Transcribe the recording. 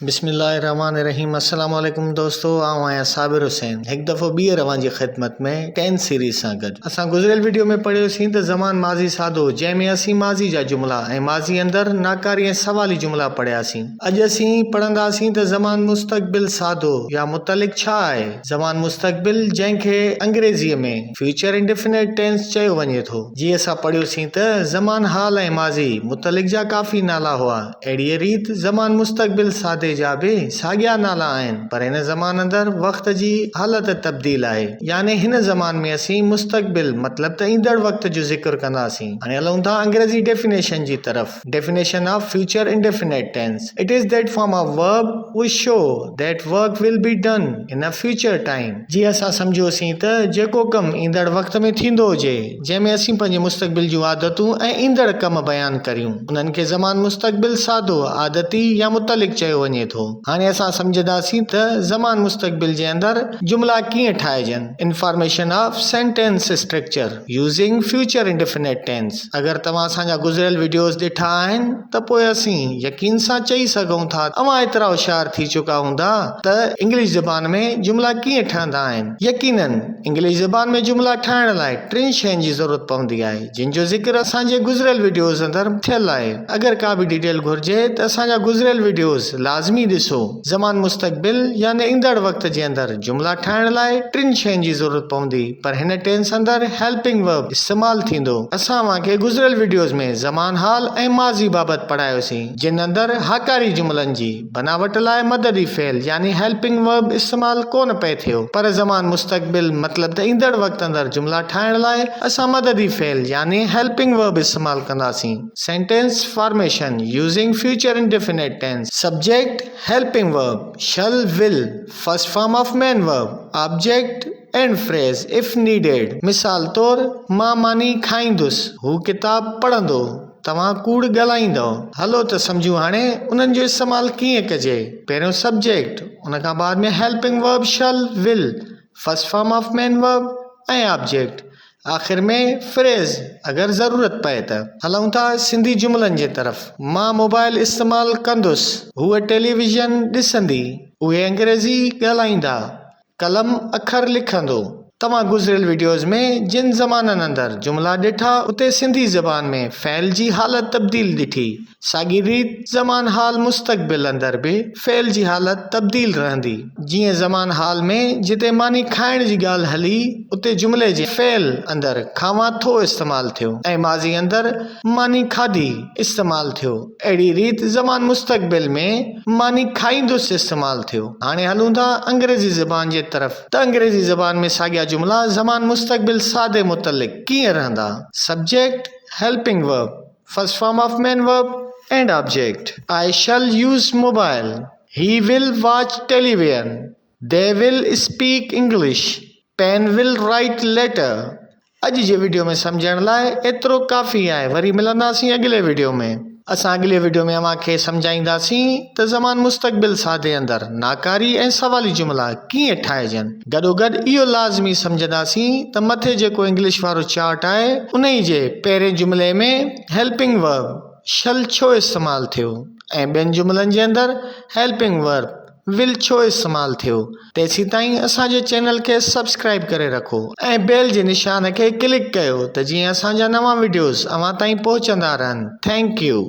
बिस्मिल्लाहिर्रहमानिर्रहीम। अस्सलाम वालेकुम दोस्तों, आऊं आहियां साबिर हुसैन हिकु दफ़ो ॿीहर अव्हांजी ख़िदमत में 10 सीरीज़ सां गॾु। असां गुज़िरियल वीडियो में पढ़ियोसीं त ज़मान माज़ी सादो, जंहिंमें असीं माज़ी जा जुमिला ऐं माज़ी अंदरि नाकारी ऐं सवाली जुमिला पढ़ियासीं। अॼु असीं पढ़ंदासीं त ज़मान मुस्तक़बिल सादो या मुतलिक छा आहे। ज़मान मुस्तक़बिल, जंहिंखे अंग्रेज़ीअ में फ्यूचर इंडेफिनिट टेंस चयो वञे थो। जीअं असां पढ़ियोसीं त ज़मान हाल ऐं माज़ी मुतलिक जा काफ़ी नाला हुआ, अहिड़ीअ रीति ज़मान मुस्तक़बिल सादे जा बि साॻिया नाला आहिनि, पर हिन ज़मान अंदरि वक़्त जी हालत तब्दील आहे। यानी हिन ज़मान में असीं मुस्तक़बिल मतिलब त ईंदड़ वक़्त जो ज़िक्र कंदासीं। हाणे हलूं था अंग्रेज़ी डेफिनेशन जी तरफ़। Definition of future indefinite tense: it is that form of verb which show that work will be done in a future time. जीअं असां सम्झोसीं त जेको कमु ईंदड़ वक़्त में थींदो हुजे, जंहिंमें असीं पंहिंजे मुस्तक़बिल जूं आदतूं ऐं ईंदड़ कम बयान करियूं, उन्हनि खे ज़मान मुस्तक़बिल सादो, आदती या मुतलिक चयो वञे थो। हाणे असां सम्झंदासीं त ज़मान मुस्तक़बिल जे अंदरि जुमिला कीअं ठाहिजनि। Information of sentence structure using future indefinite tense. अगरि तव्हां असांजा गुज़िरियल वीडियोज़ ॾिठा आहिनि त पोइ असीं यकीन सां चई सघूं था तव्हां एतिरा होशियार थी चुका हूंदा त इंग्लिश ज़बान में जुमिला कीअं ठहंदा आहिनि। यकीनन इंग्लिश ज़बान में जुमिला ठाहिण लाइ टिनि शयुनि जी ज़रूरत पवंदी आहे, जिन जो ज़िक्र असांजे गुज़िरियल वीडियोज़ अंदरि थियल आहे। अगरि का बि डिटेल घुर्जे त असांजा गुज़िरियल वीडियोज़ लाज़मी ॾिसो। ज़मान मुस्तक़बिल यानी ईंदड़ वक़्त जे अंदरि जुमिला ठाहिण लाइ टिनि शयुनि जी ज़रूरत पवंदी, पर हिन टेंस अंदरि हेल्पिंग वर्ब इस्तेमालु थींदो। असां अव्हांखे गुज़िरियल वीडियोज़ में ज़मान हाल ऐं माज़ी बाबति पढ़ायोसीं, जिन अंदरि हाकारी जुमिलनि जी बनावट लाइ मददी फ़ेल यानी हेल्पिंग वर्ब इस्तेमालु कोन पिए थियो, पर ज़मान मुस्तक़बिल मतिलब त ईंदड़ वक़्त अंदरि जुमिला ठाहिण लाइ असां मददी फ़ेल यानी हेल्पिंग वर्ब इस्तेमालु कंदासीं। Sentence formation using future indefinite tense: subject helping verb, shall, will, first form of main verb, object and phrase if needed। मिसाल तौर, मां मानी खाईंदुसि, हू किताब पढ़ंदो, तव्हां कूड़ ॻाल्हाईंदो। हलो त सम्झूं हाणे उन्हनि जो इस्तेमालु कीअं कजे। पहिरियों सब्जेक्ट, उन खां बाद में helping verb shall, will, first form of main verb ऐं ऑब्जेक्ट, आख़िर में फ्रेज़ अगरि ज़रूरत पए त। हलूं था सिंधी जुमिलनि जे तरफ़। मां मोबाइल इस्तेमालु कंदुसि, हूअ टेलीविज़न ॾिसंदी, उहे अंग्रेज़ी ॻाल्हाईंदा, कलम अखर लिखंदो। तव्हां गुज़िरियल वीडियोज़ में जिन ज़माननि अंदरि जुमिला ॾिठा, उते सिंधी ज़बान में फ़इल जी हालत तब्दील ॾिठी। साॻी रीति ज़मान हाल मुस्तक़बिल अंदरि बि फ़इल जी हालत तब्दील रहंदी। जीअं ज़मान हाल में जिते मानी खाइण जी ॻाल्हि हली, उते जुमिले जे फ़इल अंदरि खावां थो इस्तेमालु थियो ऐं माज़ी अंदरि मानी खाधी इस्तेमालु थियो। अहिड़ी रीति ज़मान मुस्तक़बिल में मानी खाईंदुसि इस्तेमालु थियो। हाणे हलूं था अंग्रेज़ी ज़बान जे तरफ़। त अंग्रेज़ी ज़बान में साॻिया जुमिला ज़मान मुस्तक़बिल सादे मुतलिक कीअं रहंदा। Subject, helping verb, first form of main verb and object. I shall use mobile. He will watch television. They will speak English. Pen will write letter. अॼु जे वीडियो में सम्झण लाइ एतिरो काफ़ी आहे। वरी मिलंदासीं अॻिले वीडियो में। असां अॻिले वीडियो में अव्हांखे सम्झाईंदासीं त ज़मान मुस्तक़बिल सादे अंदरि नाकारी ऐं सवाली जुमिला कीअं ठाहिजनि। गॾोगॾु इहो लाज़मी सम्झंदासीं त मथे जेको इंग्लिश वारो चार्ट आहे, उन ई जे पहिरें जुमिले में हेल्पिंग वर्ब शल छो इस्तेमालु थियो ऐं ॿियनि जुमिलनि जे अंदरि हेल्पिंग वर्ब विल छो इस्तेमालु थियो। तेसीं ताईं असांजे चैनल खे सब्सक्राइब करे रखो ऐं बेल जे निशान खे क्लिक कयो त जीअं असांजा नवां वीडियोज़ अव्हां ताईं पहुचंदा रहनि। Thank U.